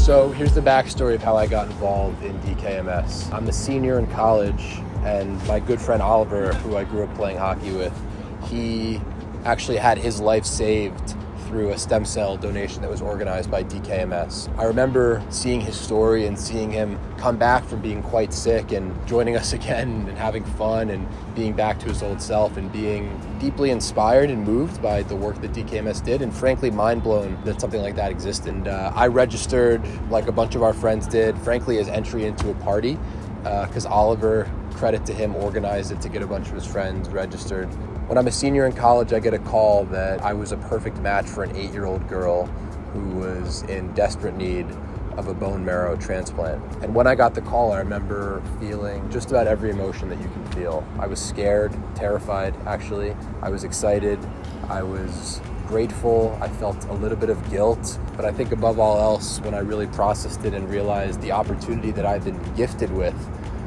So here's the backstory of how I got involved in DKMS. I'm a senior in college, and my good friend Oliver, who I grew up playing hockey with, he actually had his life saved through a stem cell donation that was organized by DKMS. I remember seeing his story and seeing him come back from being quite sick and joining us again and having fun and being back to his old self and being deeply inspired and moved by the work that DKMS did, and frankly mind blown that something like that existed. And I registered like a bunch of our friends did, frankly as entry into a party, because Oliver, credit to him, organized it to get a bunch of his friends registered. When I'm a senior in college, I get a call that I was a perfect match for an 8-year-old girl who was in desperate need of a bone marrow transplant. And when I got the call, I remember feeling just about every emotion that you can feel. I was scared, terrified, actually. I was excited. I was grateful. I felt a little bit of guilt. But I think above all else, when I really processed it and realized the opportunity that I've been gifted with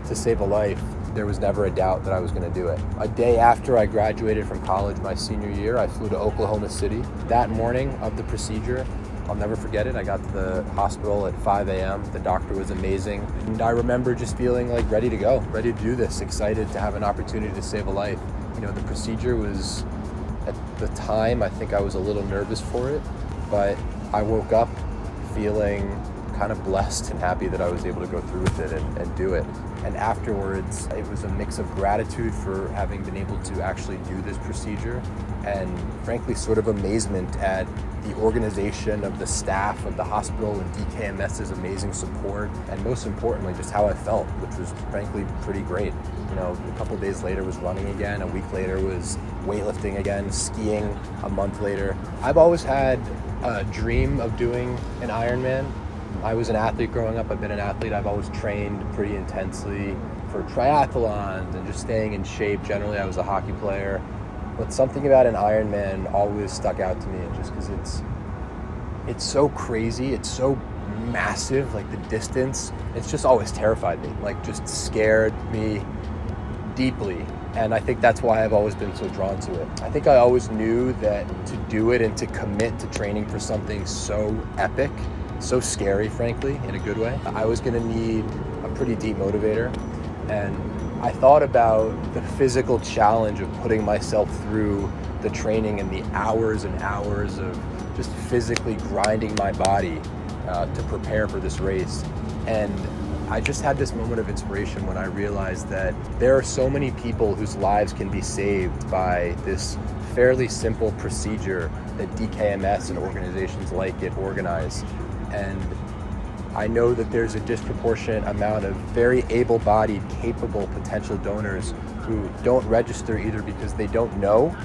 to save a life, there was never a doubt that I was going to do it. A day after I graduated from college my senior year, I flew to Oklahoma City. That morning of the procedure, I'll never forget it. I got to the hospital at 5 a.m. The doctor was amazing. And I remember just feeling like ready to go, ready to do this, excited to have an opportunity to save a life. You know, the procedure was, at the time, I think I was a little nervous for it, but I woke up feeling kind of blessed and happy that I was able to go through with it and do it. And afterwards, it was a mix of gratitude for having been able to actually do this procedure and frankly sort of amazement at the organization of the staff of the hospital and DKMS's amazing support, and most importantly, just how I felt, which was frankly pretty great. You know, a couple of days later was running again, a week later was weightlifting again, skiing a month later. I've always had a dream of doing an Ironman. I was an athlete growing up. I've been an athlete. I've always trained pretty intensely for triathlons and just staying in shape. Generally, I was a hockey player. But something about an Ironman always stuck out to me, just because it's so crazy. It's so massive, like the distance. It's just always terrified me, like just scared me deeply. And I think that's why I've always been so drawn to it. I think I always knew that to do it and to commit to training for something so epic, so scary, frankly, in a good way, I was gonna need a pretty deep motivator. And I thought about the physical challenge of putting myself through the training and the hours and hours of just physically grinding my body to prepare for this race. And I just had this moment of inspiration when I realized that there are so many people whose lives can be saved by this fairly simple procedure that DKMS and organizations like it organize. And I know that there's a disproportionate amount of very able-bodied, capable potential donors who don't register either because they don't know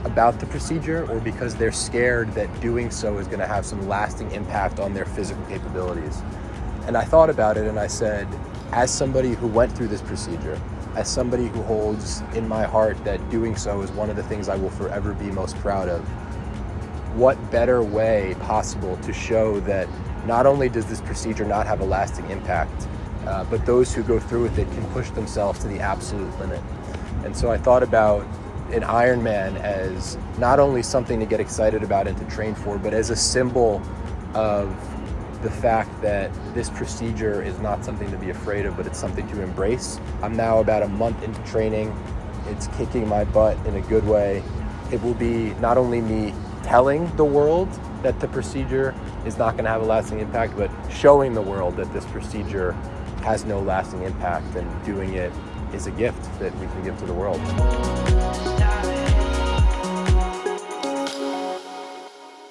about the procedure or because they're scared that doing so is going to have some lasting impact on their physical capabilities. And I thought about it and I said, as somebody who went through this procedure, as somebody who holds in my heart that doing so is one of the things I will forever be most proud of, what better way possible to show that not only does this procedure not have a lasting impact, but those who go through with it can push themselves to the absolute limit. And so I thought about an Ironman as not only something to get excited about and to train for, but as a symbol of the fact that this procedure is not something to be afraid of, but it's something to embrace. I'm now about a month into training. It's kicking my butt in a good way. It will be not only me telling the world that the procedure is not going to have a lasting impact, but showing the world that this procedure has no lasting impact, and doing it is a gift that we can give to the world.